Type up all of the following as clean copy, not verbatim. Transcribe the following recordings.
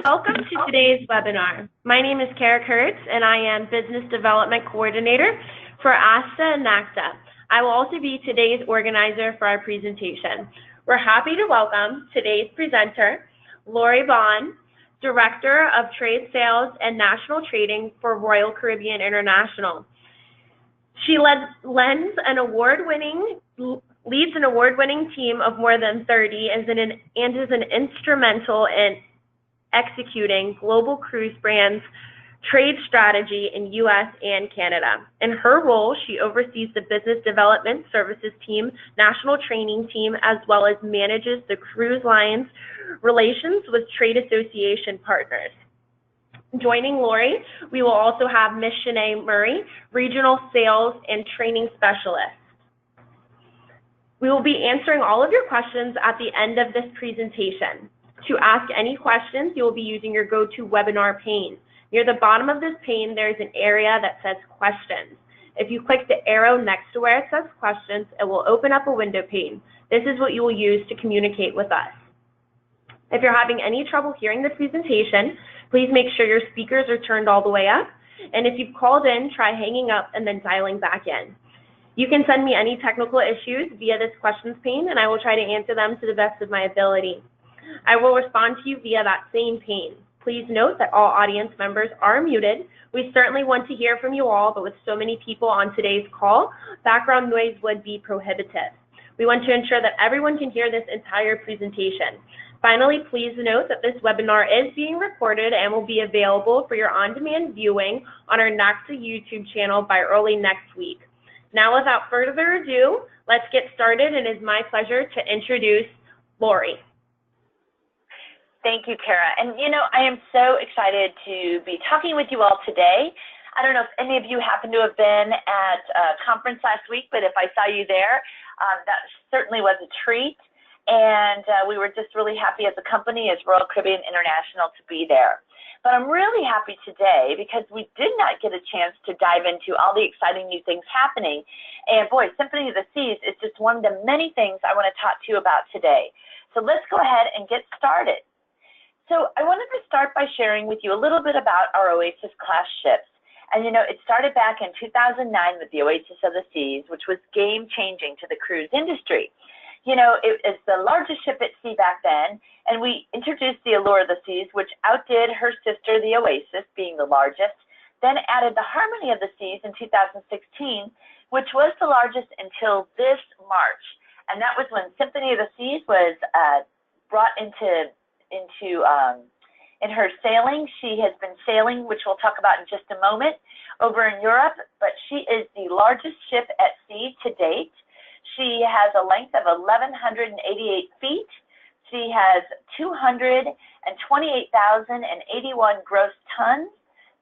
Welcome to today's webinar. My name is Kara Kurtz, and I am Business Development Coordinator for ASTA and NACTA. I will also be today's organizer for our presentation. We're happy to welcome today's presenter, Lori Bond, Director of Trade Sales and National Trading for Royal Caribbean International. She leads an award-winning team of more than 30 and is an instrumental in executing global cruise brands trade strategy in U.S. and Canada. In her role, she oversees the business development services team, national training team, as well as manages the cruise line's relations with trade association partners. Joining Lori, we will also have Ms. Shanae Murray, Regional Sales and Training Specialist. We will be answering all of your questions at the end of this presentation. To ask any questions, you will be using your GoToWebinar pane. Near the bottom of this pane, there is an area that says Questions. If you click the arrow next to where it says Questions, it will open up a window pane. This is what you will use to communicate with us. If you're having any trouble hearing the presentation, please make sure your speakers are turned all the way up. And if you've called in, try hanging up and then dialing back in. You can send me any technical issues via this questions pane, and I will try to answer them to the best of my ability. I will respond to you via that same pane. Please note that all audience members are muted. We certainly want to hear from you all, but with so many people on today's call, background noise would be prohibitive. We want to ensure that everyone can hear this entire presentation. Finally, please note that this webinar is being recorded and will be available for your on-demand viewing on our NACTA YouTube channel by early next week. Now, without further ado, let's get started, and it is my pleasure to introduce Lori. Thank you, Kara. And I am so excited to be talking with you all today. I don't know if any of you happen to have been at a conference last week, but if I saw you there, that certainly was a treat. And we were just really happy as a company, as Royal Caribbean International, to be there. But I'm really happy today because we did not get a chance to dive into all the exciting new things happening. And boy, Symphony of the Seas is just one of the many things I want to talk to you about today. So let's go ahead and get started. So I wanted to start by sharing with you a little bit about our Oasis class ships. And it started back in 2009 with the Oasis of the Seas, which was game-changing to the cruise industry. It is the largest ship at sea back then, and we introduced the Allure of the Seas, which outdid her sister, the Oasis, being the largest, then added the Harmony of the Seas in 2016, which was the largest until this March. And that was when Symphony of the Seas was brought in her sailing. She has been sailing, which we'll talk about in just a moment, over in Europe, but she is the largest ship at sea to date. She has a length of 1,188 feet. She has 228,081 gross tons,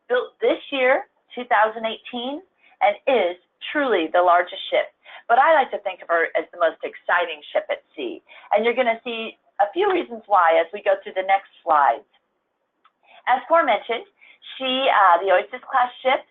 built this year, 2018, and is truly the largest ship. But I like to think of her as the most exciting ship at sea. And you're going to see a few reasons why as we go through the next slides. As aforementioned, the Oasis class ship,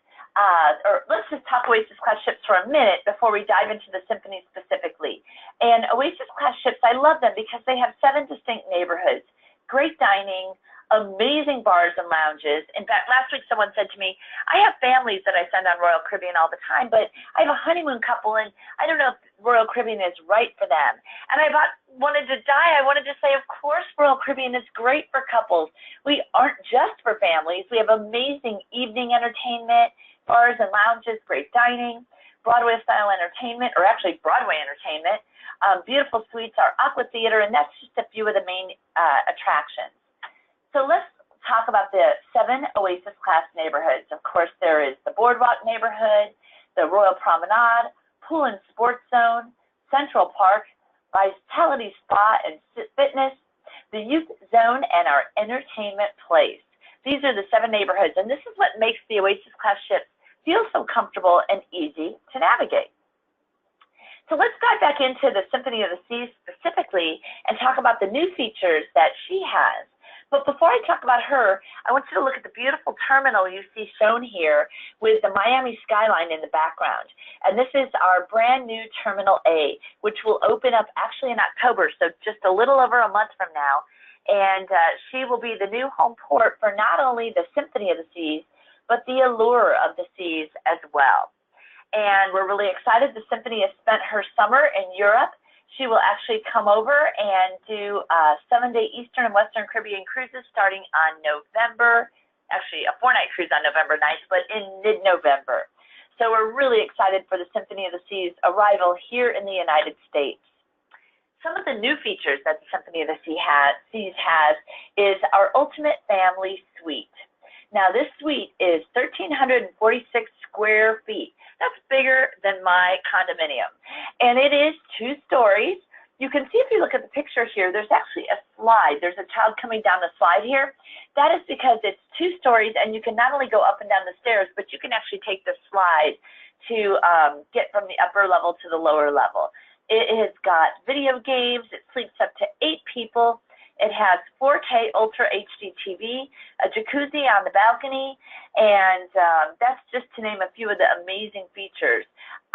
or let's just talk Oasis class ships for a minute before we dive into the Symphony specifically. And Oasis class ships, I love them because they have 7 distinct neighborhoods, great dining, amazing bars and lounges. In fact, last week someone said to me, I have families that I send on Royal Caribbean all the time, but I have a honeymoon couple and I don't know if Royal Caribbean is right for them. And I wanted to die. I wanted to say, of course, Royal Caribbean is great for couples. We aren't just for families. We have amazing evening entertainment, bars and lounges, great dining, Broadway-style entertainment, or actually Broadway entertainment, beautiful suites, our aqua theater, and that's just a few of the main attractions. So let's talk about the 7 Oasis class neighborhoods. Of course, there is the Boardwalk neighborhood, the Royal Promenade, Pool and Sports Zone, Central Park, Vitality Spa and Fitness, the Youth Zone, and our Entertainment Place. These are the 7 neighborhoods, and this is what makes the Oasis class ships feel so comfortable and easy to navigate. So let's dive back into the Symphony of the Seas specifically and talk about the new features that she has. But before I talk about her, I want you to look at the beautiful terminal you see shown here with the Miami skyline in the background. And this is our brand new Terminal A, which will open up actually in October, so just a little over a month from now. and she will be the new home port for not only the Symphony of the Seas, but the Allure of the Seas as well. And we're really excited. The Symphony has spent her summer in Europe. She will actually come over and do 7-day Eastern and Western Caribbean cruises starting on November, actually a 4-night cruise on November 9th, but in mid-November. So we're really excited for the Symphony of the Seas arrival here in the United States. Some of the new features that the Symphony of the Seas has is our Ultimate Family Suite. Now this suite is 1,346 square feet. That's bigger than my condominium. And it is 2 stories. You can see if you look at the picture here, there's actually a slide. There's a child coming down the slide here. That is because it's 2 stories and you can not only go up and down the stairs, but you can actually take the slide to get from the upper level to the lower level. It has got video games. It sleeps up to 8 people. It has 4K Ultra HD TV, a jacuzzi on the balcony, and that's just to name a few of the amazing features.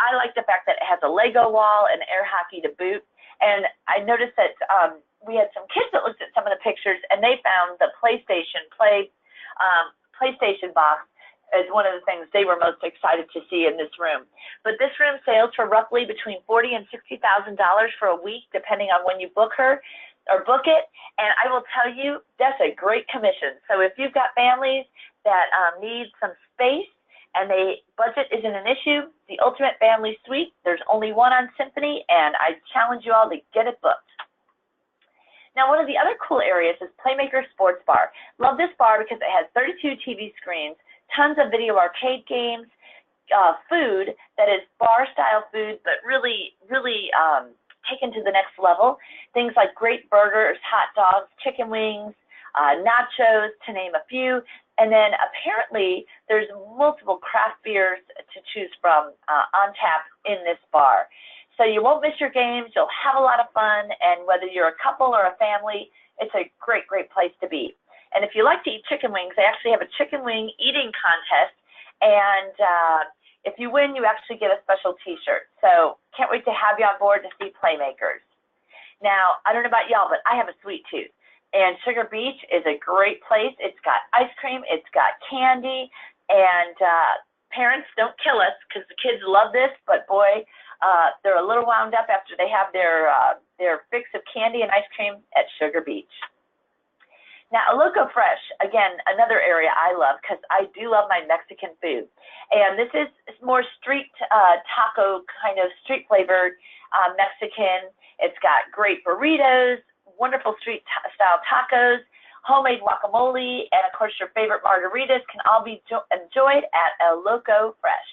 I like the fact that it has a Lego wall and air hockey to boot, and I noticed that we had some kids that looked at some of the pictures, and they found the PlayStation box as one of the things they were most excited to see in this room. But this room sails for roughly between $40,000 and $60,000 for a week, depending on when you book it, and I will tell you, that's a great commission. So if you've got families that need some space and the budget isn't an issue, the Ultimate Family Suite, there's only one on Symphony, and I challenge you all to get it booked. Now, one of the other cool areas is Playmaker Sports Bar. Love this bar because it has 32 TV screens, tons of video arcade games, food that is bar-style food, but really taken to the next level. Things like great burgers, hot dogs, chicken wings, nachos, to name a few. And then apparently there's multiple craft beers to choose from on tap in this bar. So you won't miss your games. You'll have a lot of fun. And whether you're a couple or a family, it's a great, great place to be. And if you like to eat chicken wings, they actually have a chicken wing eating contest. And if you win, you actually get a special T-shirt. So can't wait to have you on board to see Playmakers. Now, I don't know about y'all, but I have a sweet tooth. And Sugar Beach is a great place. It's got ice cream. It's got candy. And parents, don't kill us because the kids love this. But, boy, they're a little wound up after they have their fix of candy and ice cream at Sugar Beach. Now, Loco Fresh, again, another area I love because I do love my Mexican food. And this is more street taco, kind of street flavored Mexican. It's got great burritos, wonderful street style tacos, homemade guacamole, and of course your favorite margaritas can all be enjoyed at a Loco Fresh.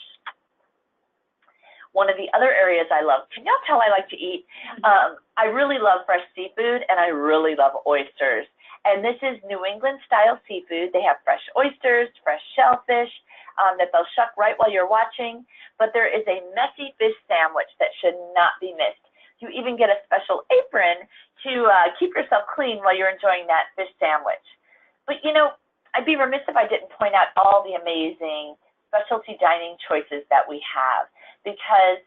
One of the other areas I love, can y'all tell I like to eat? I really love fresh seafood and I really love oysters. And this is New England style seafood. They have fresh oysters, fresh shellfish that they'll shuck right while you're watching. But there is a messy fish sandwich that should not be missed. You even get a special apron to keep yourself clean while you're enjoying that fish sandwich. But you know, I'd be remiss if I didn't point out all the amazing specialty dining choices that we have, because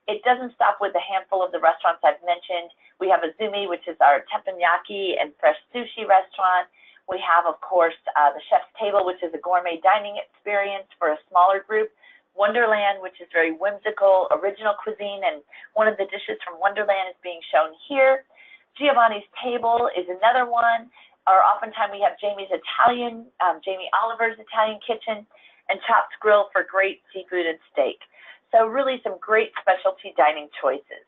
it doesn't stop with a handful of the restaurants I've mentioned. We have Azumi, which is our teppanyaki and fresh sushi restaurant. We have, of course, the Chef's Table, which is a gourmet dining experience for a smaller group. Wonderland, which is very whimsical, original cuisine, and one of the dishes from Wonderland is being shown here. Giovanni's Table is another one. Or oftentimes we have Jamie Oliver's Italian Kitchen, and Chops Grill for great seafood and steak. So really some great specialty dining choices.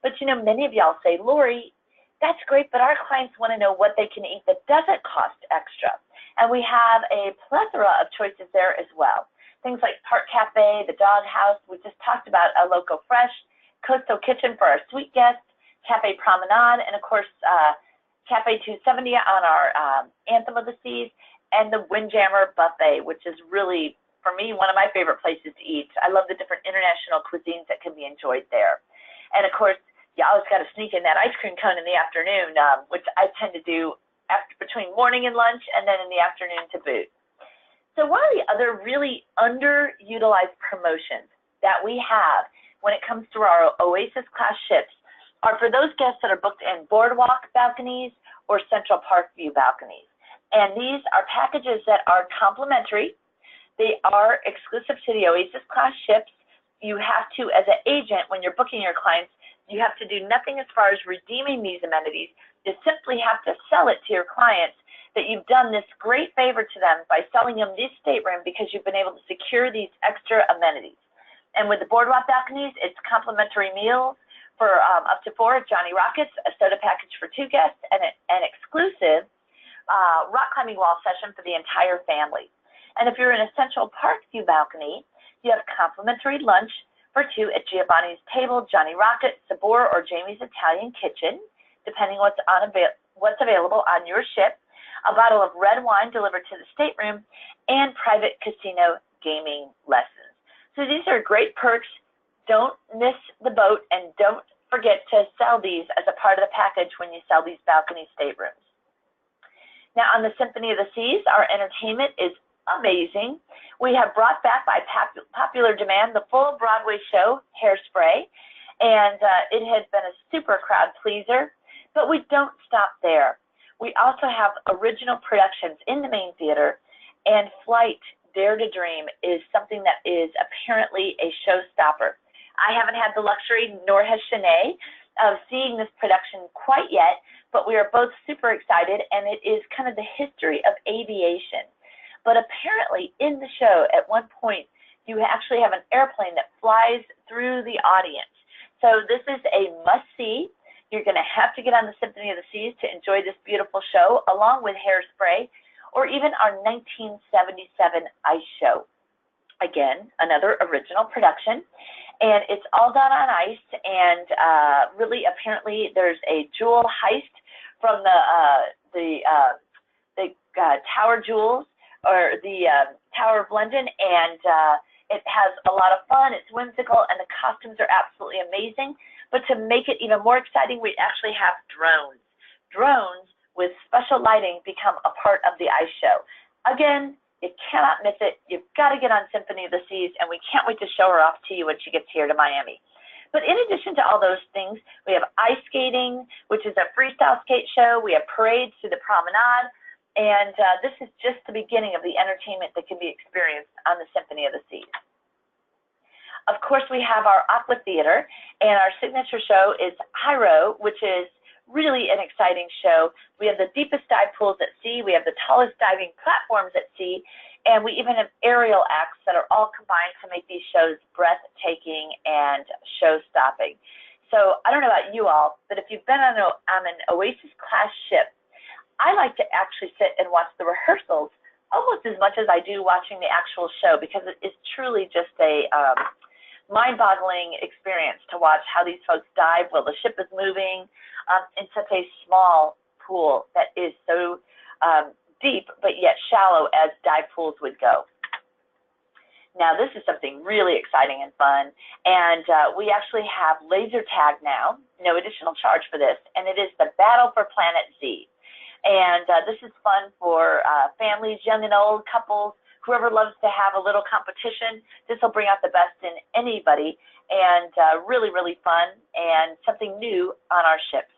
But you know, many of y'all say, Lori, that's great, but our clients want to know what they can eat that doesn't cost extra. And we have a plethora of choices there as well. Things like Park Cafe, the Dog House, we just talked about a Loco Fresh, Coastal Kitchen for our sweet guests, Cafe Promenade, and of course, Cafe 270 on our Anthem of the Seas, and the Windjammer Buffet, which is really, for me, one of my favorite places to eat. I love the different international cuisines that can be enjoyed there. And of course, you always got to sneak in that ice cream cone in the afternoon, which I tend to do between morning and lunch, and then in the afternoon to boot. So one of the other really underutilized promotions that we have when it comes to our Oasis class ships are for those guests that are booked in boardwalk balconies or Central Park View balconies. And these are packages that are complimentary. They are exclusive to the Oasis class ships. You have to, as an agent, when you're booking your clients, you have to do nothing as far as redeeming these amenities. You simply have to sell it to your clients that you've done this great favor to them by selling them this stateroom because you've been able to secure these extra amenities. And with the boardwalk balconies, it's complimentary meals for up to 4 at Johnny Rockets, a soda package for 2 guests, and an exclusive rock climbing wall session for the entire family. And if you're in a Central Park View balcony, you have complimentary lunch for 2 at Giovanni's Table, Johnny Rocket, Sabor, or Jamie's Italian Kitchen, depending what's available on your ship, a bottle of red wine delivered to the stateroom, and private casino gaming lessons. So these are great perks. Don't miss the boat, and don't forget to sell these as a part of the package when you sell these balcony staterooms. Now, on the Symphony of the Seas, our entertainment is amazing. We have brought back by popular demand the full Broadway show, Hairspray, and it has been a super crowd pleaser, but we don't stop there. We also have original productions in the main theater, and Flight Dare to Dream is something that is apparently a showstopper. I haven't had the luxury, nor has Shanae, of seeing this production quite yet, but we are both super excited, and it is kind of the history of aviation. But apparently in the show, at one point, you actually have an airplane that flies through the audience. So this is a must-see. You're going to have to get on the Symphony of the Seas to enjoy this beautiful show, along with Hairspray, or even our 1977 ice show. Again, another original production, and it's all done on ice, and really apparently there's a jewel heist from the Tower Jewels, or the Tower of London, and it has a lot of fun. It's whimsical, and the costumes are absolutely amazing. But to make it even more exciting, we actually have drones. Drones with special lighting become a part of the ice show. Again, you cannot miss it. You've got to get on Symphony of the Seas, and we can't wait to show her off to you when she gets here to Miami. But in addition to all those things, we have ice skating, which is a freestyle skate show. We have parades through the promenade, and this is just the beginning of the entertainment that can be experienced on the Symphony of the Seas. Of course, we have our aqua theater, and our signature show is Hyro, which is really an exciting show. We have the deepest dive pools at sea, we have the tallest diving platforms at sea, and we even have aerial acts that are all combined to make these shows breathtaking and show-stopping. So I don't know about you all, but if you've been on an Oasis-class ship, I like to actually sit and watch the rehearsals almost as much as I do watching the actual show, because it is truly just a mind-boggling experience to watch how these folks dive while the ship is moving in such a small pool that is so deep but yet shallow as dive pools would go. Now, this is something really exciting and fun, and we actually have laser tag now, no additional charge for this, and it is the Battle for Planet Z. And this is fun for families, young and old, couples, whoever loves to have a little competition. This will bring out the best in anybody, and really, really fun, and something new on our ships.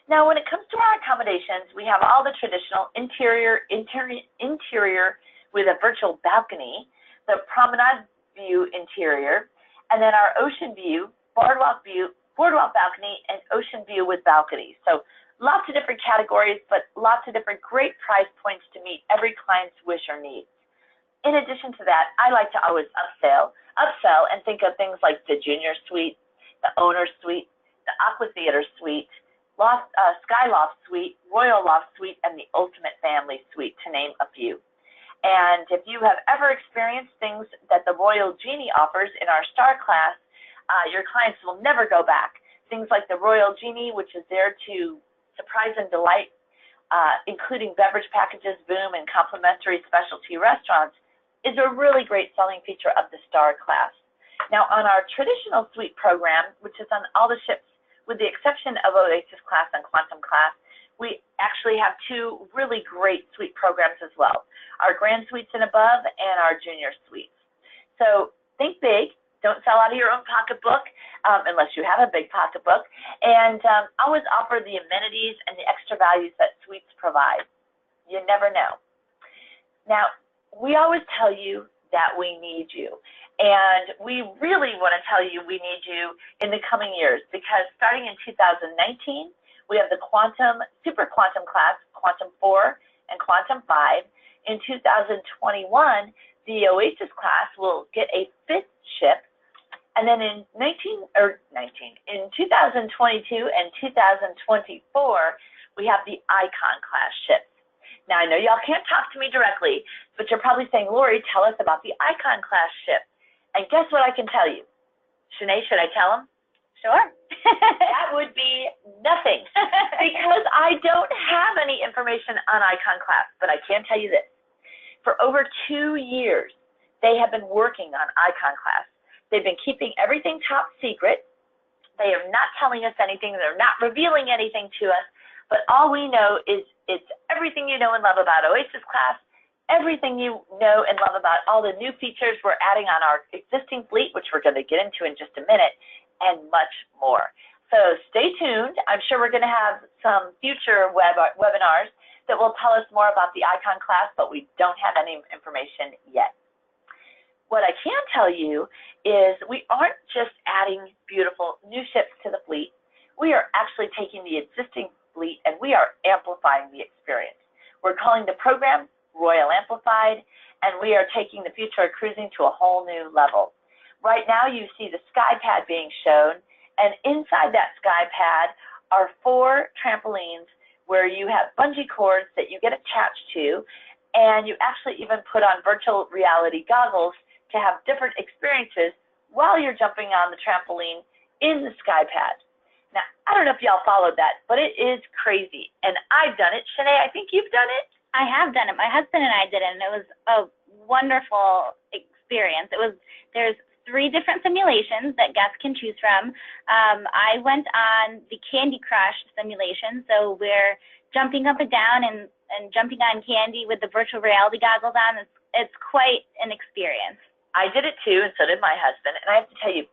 Now, when it comes to our accommodations, we have all the traditional interior with a virtual balcony, the promenade view interior, and then our ocean view, boardwalk balcony, and ocean view with balconies. So lots of different categories, but lots of different great price points to meet every client's wish or needs. In addition to that, I like to always upsell and think of things like the Junior Suite, the Owner Suite, the Aqua Theater Suite, Sky Loft Suite, Royal Loft Suite, and the Ultimate Family Suite, to name a few. And if you have ever experienced things that the Royal Genie offers in our Star class, your clients will never go back. Things like the Royal Genie, which is there to surprise and delight, including beverage packages, boom, and complimentary specialty restaurants, is a really great selling feature of the Star class. Now, on our traditional suite program, which is on all the ships, with the exception of Oasis class and Quantum class, we actually have 2 really great suite programs as well, our Grand Suites and above and our Junior Suites. So think big, Don't sell out of your own pocketbook unless you have a big pocketbook. And always offer the amenities and the extra values that suites provide. You never know. Now, we always tell you that we need you. And we really want to tell you we need you in the coming years, because starting in 2019, we have the super quantum class, Quantum 4 and Quantum 5. In 2021, the Oasis class will get a 5th ship. And then in 2022 and 2024, we have the Icon class ships. Now, I know y'all can't talk to me directly, but you're probably saying, Lori, tell us about the Icon class ship. And guess what I can tell you? Shanae, should I tell them? Sure. That would be nothing, because I don't have any information on Icon class, but I can tell you this. For over 2 years, they have been working on Icon class. They've been keeping everything top secret. They are not telling us anything. They're not revealing anything to us. But all we know is it's everything you know and love about Oasis class, everything you know and love about all the new features we're adding on our existing fleet, which we're going to get into in just a minute, and much more. So stay tuned. I'm sure we're going to have some future webinars that will tell us more about the Icon class, but we don't have any information yet. What I can tell you is we aren't just adding beautiful new ships to the fleet. We are actually taking the existing fleet and we are amplifying the experience. We're calling the program Royal Amplified, and we are taking the future of cruising to a whole new level. Right now you see the sky pad being shown, and inside that sky pad are 4 trampolines where you have bungee cords that you get attached to, and you actually even put on virtual reality goggles to have different experiences while you're jumping on the trampoline in the sky pad. Now, I don't know if y'all followed that, but it is crazy, and I've done it. Shanae, I think you've done it. I have done it. My husband and I did it, and it was a wonderful experience. There's 3 different simulations that guests can choose from. I went on the Candy Crush simulation, so we're jumping up and down and jumping on candy with the virtual reality goggles on. It's quite an experience. I did it too, and so did my husband. And I have to tell you,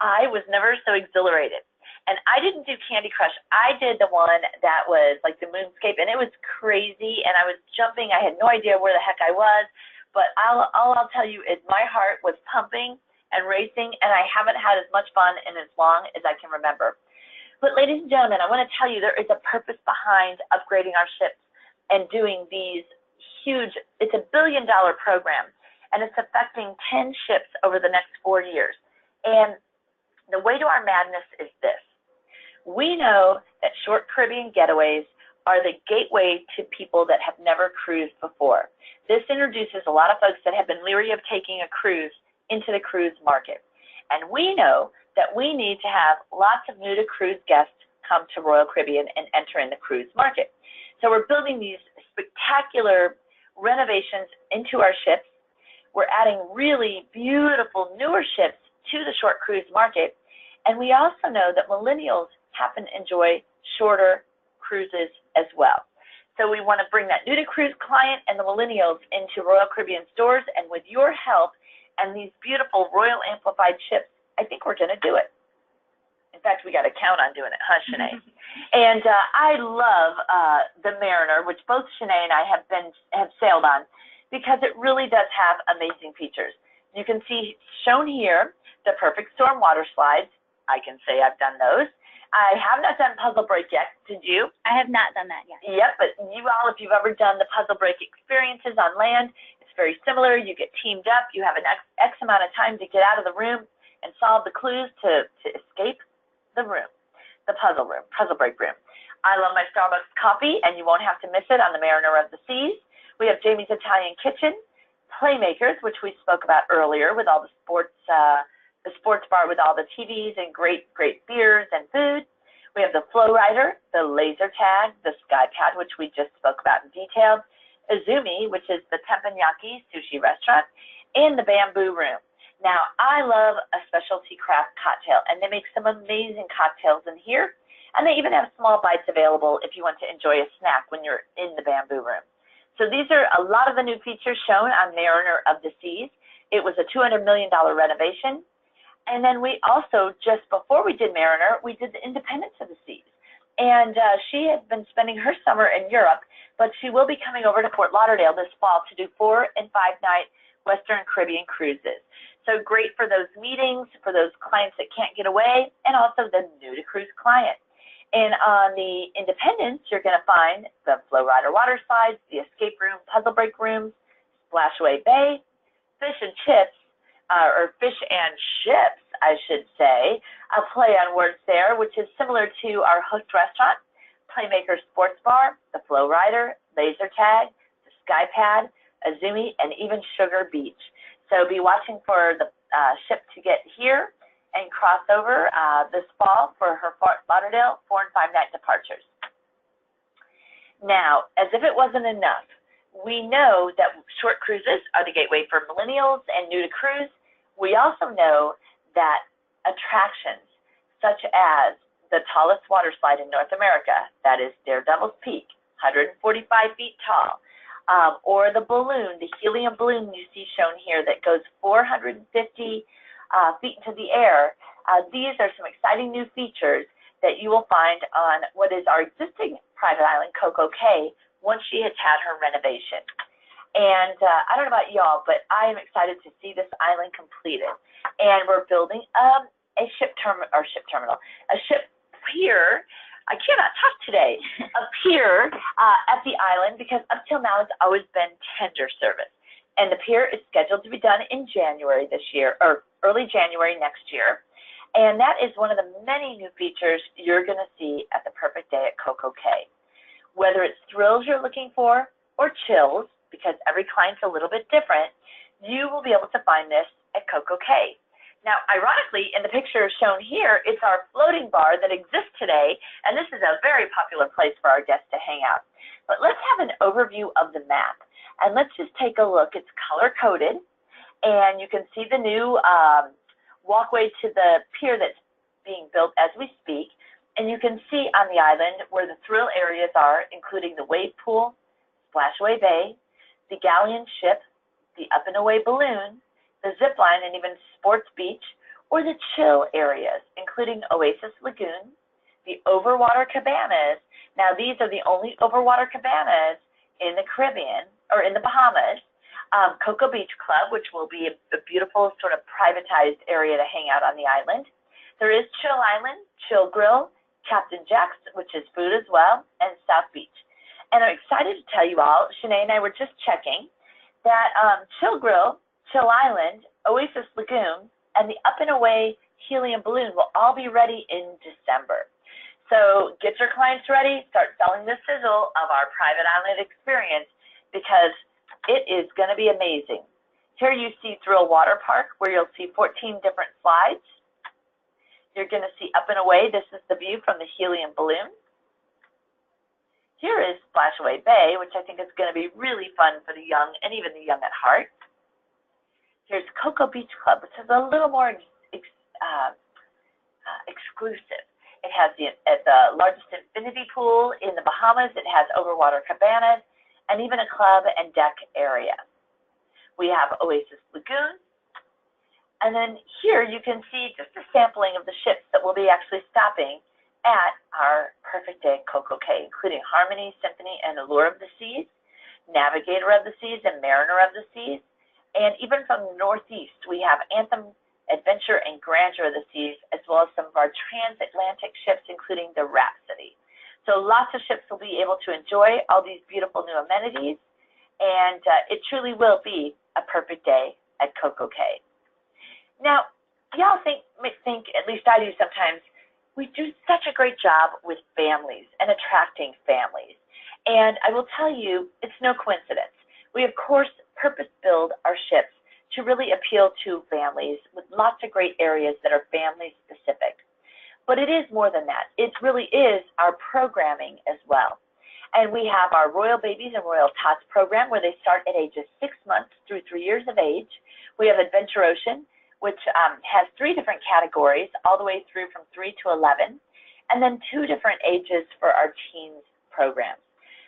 I was never so exhilarated. And I didn't do Candy Crush. I did the one that was like the moonscape, and it was crazy, and I was jumping. I had no idea where the heck I was, but all I'll tell you is my heart was pumping and racing, and I haven't had as much fun in as long as I can remember. But ladies and gentlemen, I want to tell you there is a purpose behind upgrading our ships and doing these huge, it's a $1 billion program, and it's affecting 10 ships over the next 4 years. And the way to our madness is this. We know that short Caribbean getaways are the gateway to people that have never cruised before. This introduces a lot of folks that have been leery of taking a cruise into the cruise market. And we know that we need to have lots of new to cruise guests come to Royal Caribbean and enter in the cruise market. So we're building these spectacular renovations into our ships. We're adding really beautiful newer ships to the short cruise market. And we also know that millennials happen to enjoy shorter cruises as well. So we want to bring that new to cruise client and the millennials into Royal Caribbean stores, and with your help and these beautiful Royal Amplified ships, I think we're going to do it. In fact, we got to count on doing it, huh, Shanae? And I love the Mariner, which both Shanae and I have sailed on, because it really does have amazing features. You can see shown here the Perfect Storm water slides. I can say I've done those. I have not done Puzzle Break yet. Did you? I have not done that yet. Yep, but you all, if you've ever done the Puzzle Break experiences on land, it's very similar. You get teamed up. You have an X amount of time to get out of the room and solve the clues to escape the room, the puzzle break room. I love my Starbucks coffee, and you won't have to miss it on the Mariner of the Seas. We have Jamie's Italian Kitchen, Playmakers, which we spoke about earlier, with all the sports bar with all the TVs and great beers and food. We have the Flow Rider, the Laser Tag, the Sky Pad, which we just spoke about in detail, Izumi, which is the teppanyaki sushi restaurant, and the Bamboo Room. Now, I love a specialty craft cocktail, and they make some amazing cocktails in here, and they even have small bites available if you want to enjoy a snack when you're in the Bamboo Room. So these are a lot of the new features shown on Mariner of the Seas. It was a $200 million renovation. And then we also, just before we did Mariner, we did the Independence of the Seas. And she had been spending her summer in Europe, but she will be coming over to Fort Lauderdale this fall to do 4- and 5-night Western Caribbean cruises. So great for those meetings, for those clients that can't get away, and also the new-to-cruise client. And on the Independence, you're going to find the Flow Rider water slides, the escape room, puzzle break rooms, Splashaway Bay, fish and chips, or fish and ships, I should say, a play on words there, which is similar to our host restaurant, Playmaker Sports Bar, the Flow Rider, laser tag, the Sky Pad, Azumi, and even Sugar Beach. So be watching for the ship to get here and cross over this fall for her Fort Lauderdale 4- and 5-night departures. Now, as if it wasn't enough, we know that short cruises are the gateway for millennials and new to cruise. We also know that attractions such as the tallest water slide in North America, that is Daredevil's Peak, 145 feet tall, or the balloon, the helium balloon you see shown here that goes 450 feet into the air. These are some exciting new features that you will find on what is our existing private island, CocoCay, once she has had her renovation. And I don't know about y'all, but I am excited to see this island completed. And we're building a ship pier. I cannot talk today. A pier at the island, because up till now it's always been tender service. And the pier is scheduled to be done in January this year, or early January next year. And that is one of the many new features you're going to see at the perfect day at CocoCay. Whether it's thrills you're looking for or chills, because every client's a little bit different, you will be able to find this at CocoCay. Now, ironically, in the picture shown here, it's our floating bar that exists today, and this is a very popular place for our guests to hang out. But let's have an overview of the map, and let's just take a look. It's color-coded, and you can see the new walkway to the pier that's being built as we speak, and you can see on the island where the thrill areas are, including the wave pool, Splashaway Bay, the galleon ship, the up and away balloon, the zip line, and even sports beach, or the chill areas, including Oasis Lagoon, the overwater cabanas. Now, these are the only overwater cabanas in the Caribbean, or in the Bahamas. Cocoa Beach Club, which will be a beautiful sort of privatized area to hang out on the island. There is Chill Island, Chill Grill, Captain Jack's, which is food as well, and South Beach. And I'm excited to tell you all, Shanae and I were just checking, that Chill Grill, Chill Island, Oasis Lagoon, and the Up and Away Helium Balloon will all be ready in December. So get your clients ready, start selling the sizzle of our private island experience, because it is going to be amazing. Here you see Thrill Water Park, where you'll see 14 different slides. You're going to see Up and Away. This is the view from the helium balloon. Here is Splashaway Bay, which I think is going to be really fun for the young and even the young at heart. Here's Cocoa Beach Club, which is a little more exclusive. It has the largest infinity pool in the Bahamas. It has overwater cabanas, and even a club and deck area. We have Oasis Lagoon. And then here you can see just a sampling of the ships that will be actually stopping at our perfect day at CocoCay, including Harmony, Symphony, and Allure of the Seas, Navigator of the Seas, and Mariner of the Seas. And even from the Northeast, we have Anthem, Adventure, and Grandeur of the Seas, as well as some of our transatlantic ships, including the Rhapsody. So lots of ships will be able to enjoy all these beautiful new amenities, and it truly will be a perfect day at CocoCay. Now, y'all think, at least I do sometimes, we do such a great job with families and attracting families. And I will tell you, it's no coincidence. We, of course, purpose-build our ships to really appeal to families with lots of great areas that are family-specific. But it is more than that. It really is our programming as well. And we have our Royal Babies and Royal Tots program, where they start at ages 6 months through 3 years of age. We have Adventure Ocean, which has 3 different categories, all the way through from 3 to 11, and then 2 different ages for our teens programs.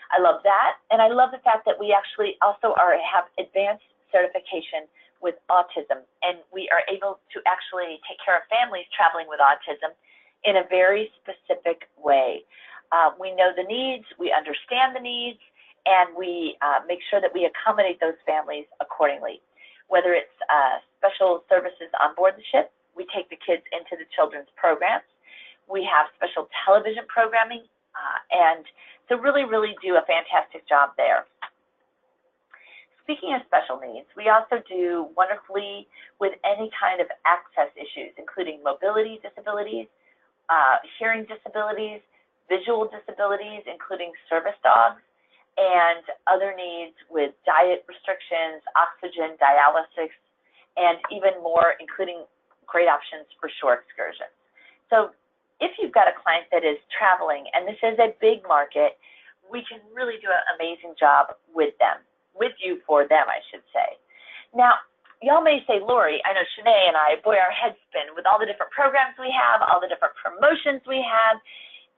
I love that, and I love the fact that we actually also have advanced certification with autism, and we are able to actually take care of families traveling with autism in a very specific way. We know the needs, we understand the needs, and we make sure that we accommodate those families accordingly. Whether it's special services on board the ship, we take the kids into the children's programs. We have special television programming, and to really, really do a fantastic job there. Speaking of special needs, we also do wonderfully with any kind of access issues, including mobility disabilities, hearing disabilities, visual disabilities, including service dogs, and other needs with diet restrictions, oxygen, dialysis, and even more, including great options for shore excursions. So if you've got a client that is traveling, and this is a big market, we can really do an amazing job with them, with you for them, I should say. Now, y'all may say, Lori, I know Shanae and I, boy, our heads spin with all the different programs we have, all the different promotions we have.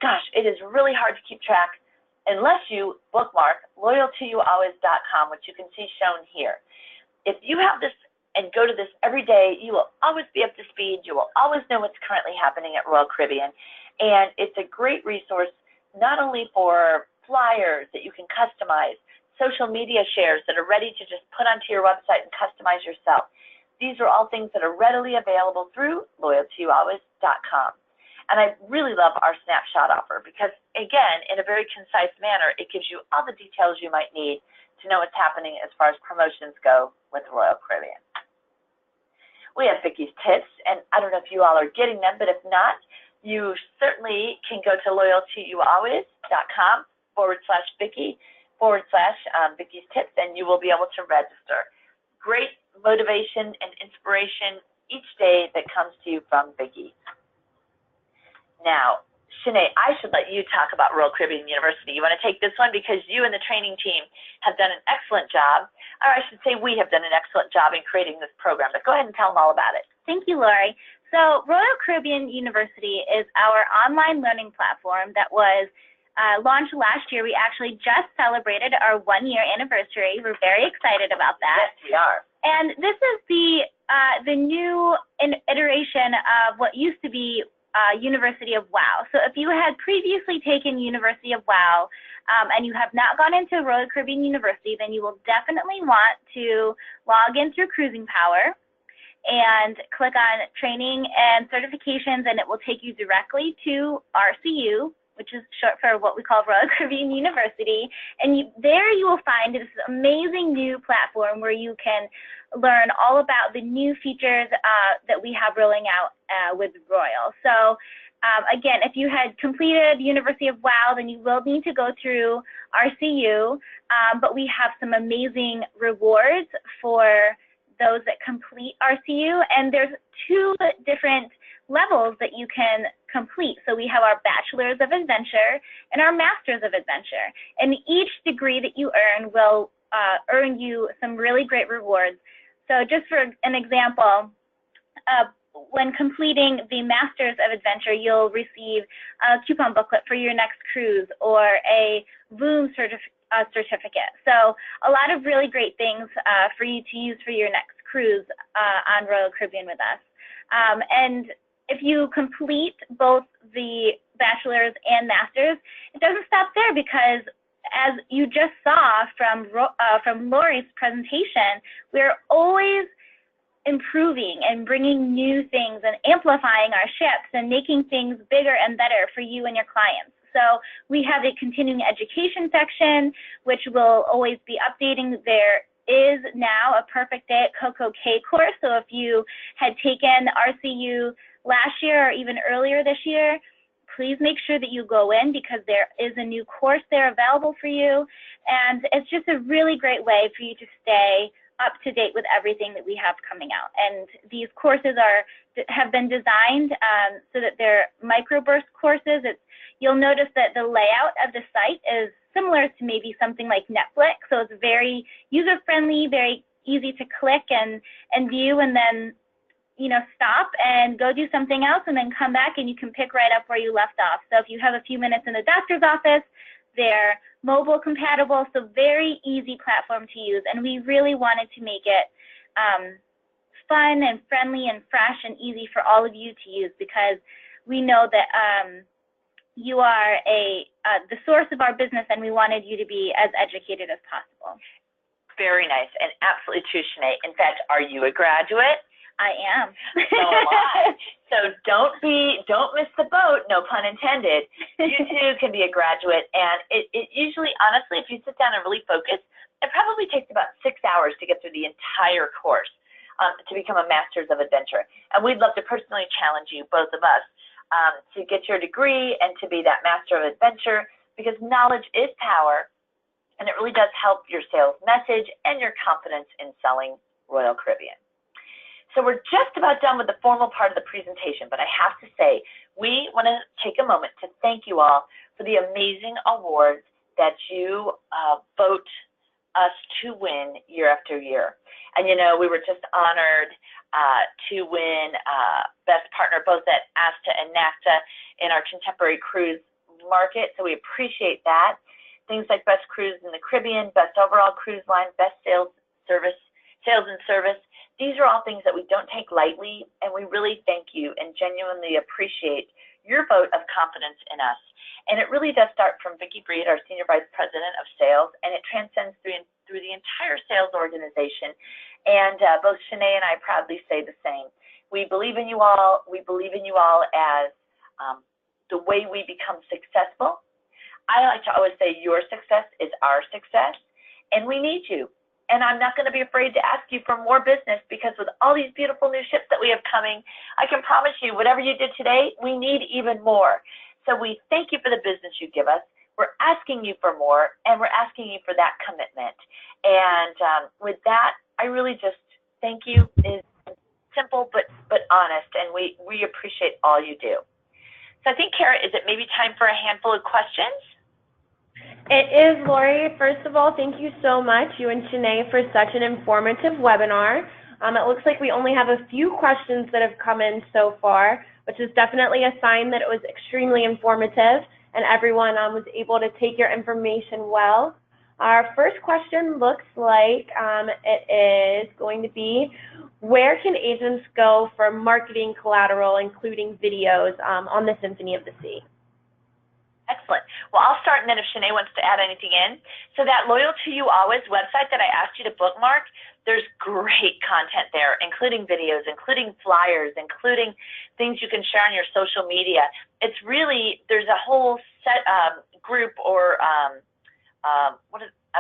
Gosh, it is really hard to keep track unless you bookmark loyaltoualways.com, which you can see shown here. If you have this and go to this every day, you will always be up to speed. You will always know what's currently happening at Royal Caribbean. And it's a great resource, not only for flyers that you can customize, social media shares that are ready to just put onto your website and customize yourself. These are all things that are readily available through loyaltoualways.com. And I really love our snapshot offer because, again, in a very concise manner, it gives you all the details you might need to know what's happening as far as promotions go with Royal Caribbean. We have Vicky's tips, and I don't know if you all are getting them, but if not, you certainly can go to loyaltoualways.com/Vicky/Vicky's tips, and you will be able to register. Great motivation and inspiration each day that comes to you from Vicky. Now, Shanae, I should let you talk about Royal Caribbean University. You want to take this one because you and the training team have done an excellent job, or I should say we have done an excellent job in creating this program, but go ahead and tell them all about it. Thank you, Lori. So Royal Caribbean University is our online learning platform that was launched last year. We actually just celebrated our 1-year anniversary. We're very excited about that. Yes, we are. And this is the new iteration of what used to be University of WOW. So if you had previously taken University of WOW and you have not gone into Royal Caribbean University, then you will definitely want to log in through Cruising Power and click on training and certifications, and it will take you directly to RCU, which is short for what we call Royal Caribbean University. And there you will find this amazing new platform where you can learn all about the new features that we have rolling out with Royal. So again, if you had completed University of WOW, then you will need to go through RCU, but we have some amazing rewards for those that complete RCU, and there's 2 different levels that you can complete. So we have our Bachelor's of Adventure and our Master's of Adventure, and each degree that you earn will earn you some really great rewards. So just for an example, when completing the Masters of Adventure, you'll receive a coupon booklet for your next cruise or a VOOM certificate. So a lot of really great things for you to use for your next cruise on Royal Caribbean with us. And if you complete both the Bachelor's and Master's, it doesn't stop there because, as you just saw from Lori's presentation, we're always improving and bringing new things and amplifying our ships and making things bigger and better for you and your clients. So we have a continuing education section, which will always be updating. There is now a Perfect Day at CocoCay course. So if you had taken RCU last year or even earlier this year, please make sure that you go in because there is a new course there available for you. And it's just a really great way for you to stay up to date with everything that we have coming out. And these courses have been designed so that they're microburst courses. You'll notice that the layout of the site is similar to maybe something like Netflix. So it's very user-friendly, very easy to click and view, and then stop and go do something else and then come back and you can pick right up where you left off. So if you have a few minutes in the doctor's office, they're mobile compatible, so very easy platform to use. And we really wanted to make it fun and friendly and fresh and easy for all of you to use, because we know that you are the source of our business, and we wanted you to be as educated as possible. Very nice, and absolutely true, Shanae. In fact, are you a graduate? I am. So am I. So don't miss the boat, no pun intended. You too can be a graduate, and it usually, honestly, if you sit down and really focus, it probably takes about 6 hours to get through the entire course to become a Master's of Adventure. And we'd love to personally challenge you, both of us, to get your degree and to be that Master of Adventure, because knowledge is power, and it really does help your sales message and your confidence in selling Royal Caribbean. So we're just about done with the formal part of the presentation, but I have to say, we want to take a moment to thank you all for the amazing awards that you vote us to win year after year. And you know, we were just honored to win Best Partner both at ASTA and NACTA in our contemporary cruise market, so we appreciate that. Things like Best Cruise in the Caribbean, Best Overall Cruise Line, Best Sales and Service. These are all things that we don't take lightly, and we really thank you and genuinely appreciate your vote of confidence in us. And it really does start from Vicki Breed, our Senior Vice President of Sales, and it transcends through the entire sales organization. And both Shanae and I proudly say the same. We believe in you all. We believe in you all as the way we become successful. I like to always say your success is our success, and we need you. And I'm not going to be afraid to ask you for more business, because with all these beautiful new ships that we have coming, I can promise you, whatever you did today, we need even more. So we thank you for the business you give us. We're asking you for more, and we're asking you for that commitment. And with that, I really just thank you. It's simple but honest, and we appreciate all you do. So I think, Kara, is it maybe time for a handful of questions? It is, Lori. First of all, thank you so much, you and Shanae, for such an informative webinar. It looks like we only have a few questions that have come in so far, which is definitely a sign that it was extremely informative and everyone was able to take your information well. Our first question looks like it is going to be, where can agents go for marketing collateral, including videos on the Symphony of the Sea? Excellent. Well, I'll start, and then if Shanae wants to add anything in. So that Loyal to You Always website that I asked you to bookmark, there's great content there, including videos, including flyers, including things you can share on your social media. It's really, there's a whole set group or, I'm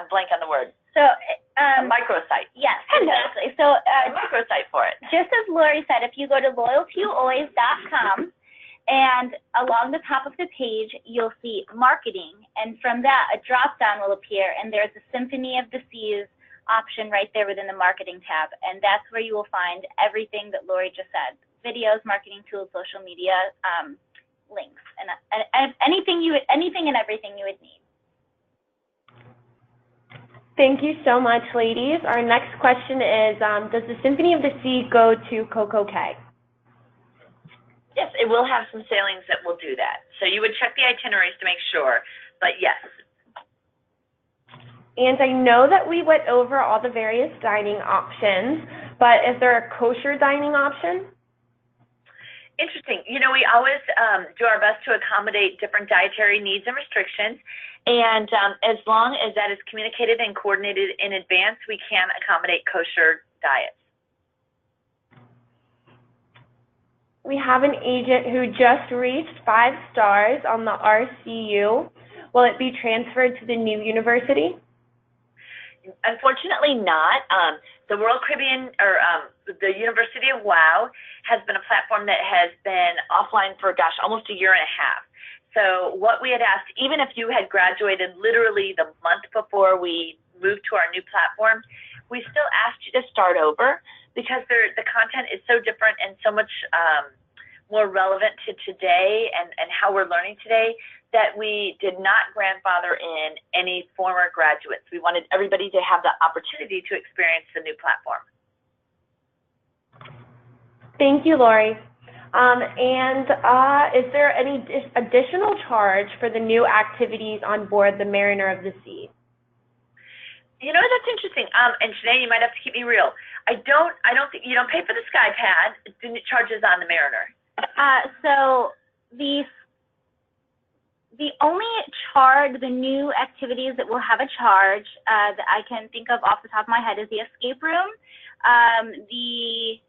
blank on the word. So, a microsite. Yes, exactly. So, a microsite for it. Just as Lori said, if you go to loyaltoyoualways.com, and along the top of the page, you'll see marketing. And from that, a drop down will appear, and there's a Symphony of the Seas option right there within the marketing tab. And that's where you will find everything that Lori just said: videos, marketing tools, social media, links, and anything and everything you would need. Thank you so much, ladies. Our next question is, does the Symphony of the Sea go to CocoCay? Yes, it will have some sailings that will do that. So you would check the itineraries to make sure, but yes. And I know that we went over all the various dining options, but is there a kosher dining option? Interesting. You know, we always do our best to accommodate different dietary needs and restrictions, and as long as that is communicated and coordinated in advance, we can accommodate kosher diets. We have an agent who just reached 5 stars on the RCU. Will it be transferred to the new university? Unfortunately not. The Royal Caribbean, or the University of WOW, has been a platform that has been offline for, gosh, almost a year and a half. So what we had asked, even if you had graduated literally the month before we moved to our new platform, we still asked you to start over, because the content is so different and so much more relevant to today and how we're learning today, that we did not grandfather in any former graduates. We wanted everybody to have the opportunity to experience the new platform. Thank you, Lori. Is there any additional charge for the new activities on board the Mariner of the Sea? You know, that's interesting. And Sinead, you might have to keep me real. I don't think you don't pay for the SkyPad. The charges on the Mariner. So the only charge, the new activities that will have a charge that I can think of off the top of my head is the escape room. The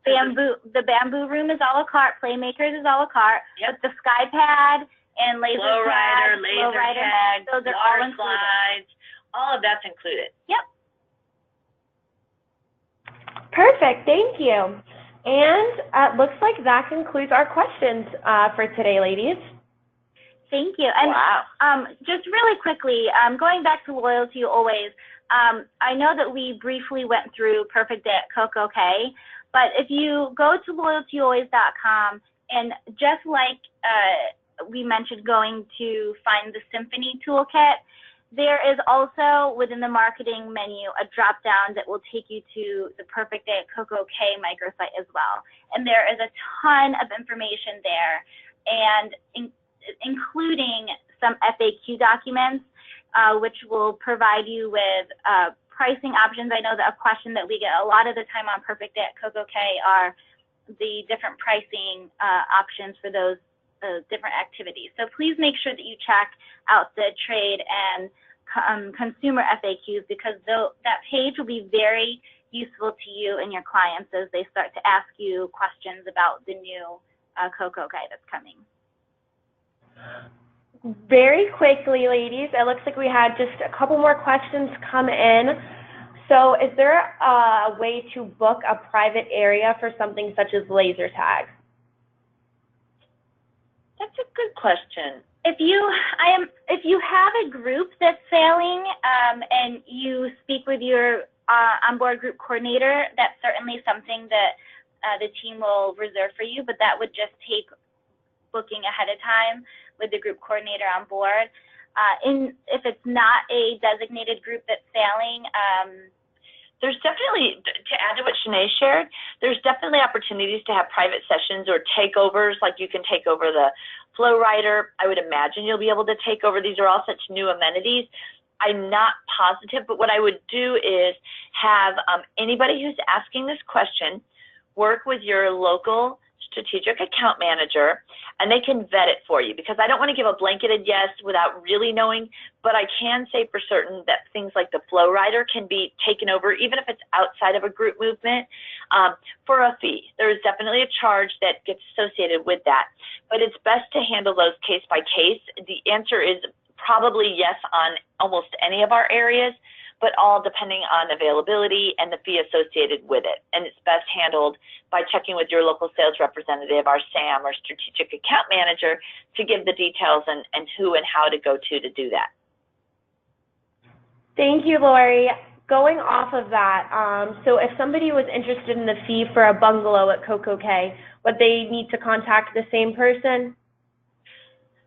bamboo room is a la carte. Playmakers is a la carte. Yep. But the SkyPad and laser Flow rider, tag, laser tag, those are water all included. slides. All of that's included. Yep. Perfect, thank you. And looks like that concludes our questions for today, ladies. Thank you. And wow. Just really quickly, going back to Loyalty Always, I know that we briefly went through Perfect Day at CocoCay, but if you go to loyaltyalways.com and just like we mentioned going to find the Symphony toolkit, there is also within the marketing menu a drop down that will take you to the Perfect Day at CocoCay microsite as well. And there is a ton of information there, and including some FAQ documents, which will provide you with pricing options. I know that a question that we get a lot of the time on Perfect Day at CocoCay are the different pricing options for those different activities. So please make sure that you check out the trade and consumer FAQs, because that page will be very useful to you and your clients as they start to ask you questions about the new CocoCay that's coming. Very quickly, ladies, it looks like we had just a couple more questions come in. So is there a way to book a private area for something such as laser tag? That's a good question. If you have a group that's sailing and you speak with your onboard group coordinator, that's certainly something that the team will reserve for you, but that would just take booking ahead of time with the group coordinator on board. If it's not a designated group that's sailing, there's definitely, to add to what Sinead shared, there's definitely opportunities to have private sessions or takeovers, like you can take over the flow rider. I would imagine you'll be able to take over. These are all such new amenities. I'm not positive, but what I would do is have anybody who's asking this question work with your local strategic account manager, and they can vet it for you, because I don't want to give a blanketed yes without really knowing, but I can say for certain that things like the flow rider can be taken over, even if it's outside of a group movement, for a fee. There is definitely a charge that gets associated with that, but it's best to handle those case by case. The answer is probably yes on almost any of our areas, but all depending on availability and the fee associated with it. And it's best handled by checking with your local sales representative, our SAM or strategic account manager, to give the details and who and how to go to do that. Thank you, Lori. Going off of that, so if somebody was interested in the fee for a bungalow at CocoCay, would they need to contact the same person?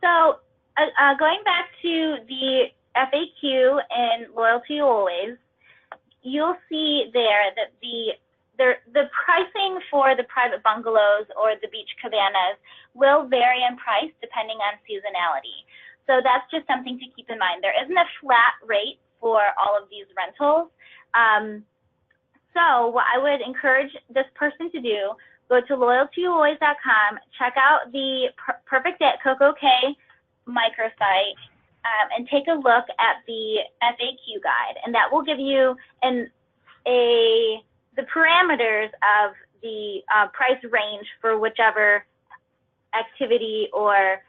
So going back to the FAQ and Loyalty Always, you'll see there that the pricing for the private bungalows or the beach cabanas will vary in price depending on seasonality. So that's just something to keep in mind. There isn't a flat rate for all of these rentals. So what I would encourage this person to do, go to loyaltyalways.com, check out the Perfect Day at CocoCay microsite, and take a look at the FAQ guide, and that will give you the parameters of the price range for whichever activity or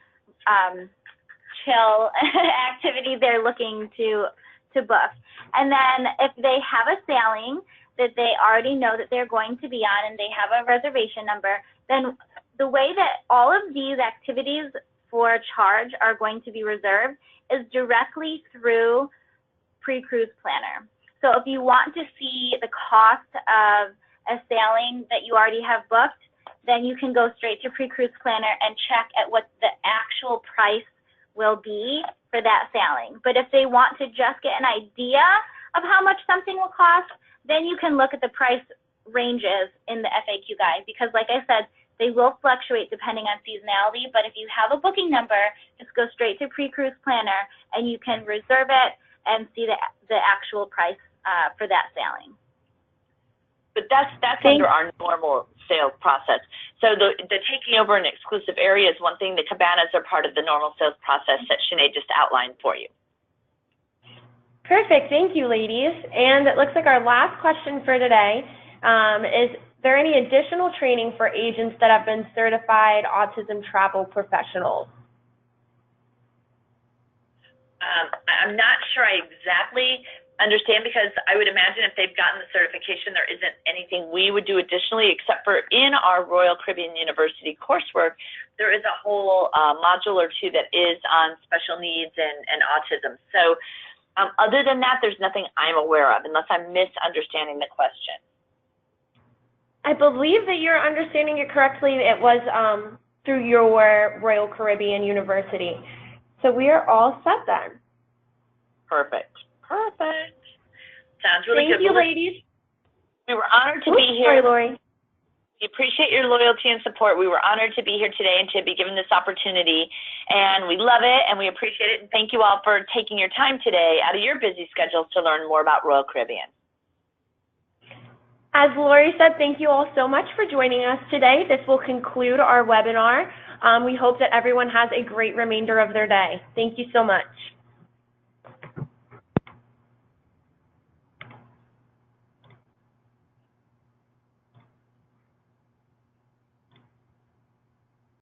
chill activity they're looking to book. And then if they have a sailing that they already know that they're going to be on and they have a reservation number, then the way that all of these activities for charge are going to be reserved is directly through Pre-Cruise Planner. So if you want to see the cost of a sailing that you already have booked, then you can go straight to Pre-Cruise Planner and check at what the actual price will be for that sailing. But if they want to just get an idea of how much something will cost, then you can look at the price ranges in the FAQ guide, because like I said, they will fluctuate depending on seasonality, but if you have a booking number, just go straight to Pre-Cruise Planner and you can reserve it and see the actual price for that sailing. But that's under our normal sales process. So the taking over an exclusive area is one thing. The cabanas are part of the normal sales process that Sinead just outlined for you. Perfect. Thank you, ladies. And it looks like our last question for today is there any additional training for agents that have been certified autism travel professionals? I'm not sure I exactly understand, because I would imagine if they've gotten the certification, there isn't anything we would do additionally, except for in our Royal Caribbean University coursework, there is a whole module or two that is on special needs and autism. So other than that, there's nothing I'm aware of, unless I'm misunderstanding the question. I believe that you're understanding it correctly. It was through your Royal Caribbean University. So we are all set then. Perfect. Perfect. Sounds really good. Thank you, ladies. We were honored to be here. Sorry, Lori. We appreciate your loyalty and support. We were honored to be here today and to be given this opportunity. And we love it and we appreciate it. And thank you all for taking your time today out of your busy schedules to learn more about Royal Caribbean. As Lori said, thank you all so much for joining us today. This will conclude our webinar. We hope that everyone has a great remainder of their day. Thank you so much.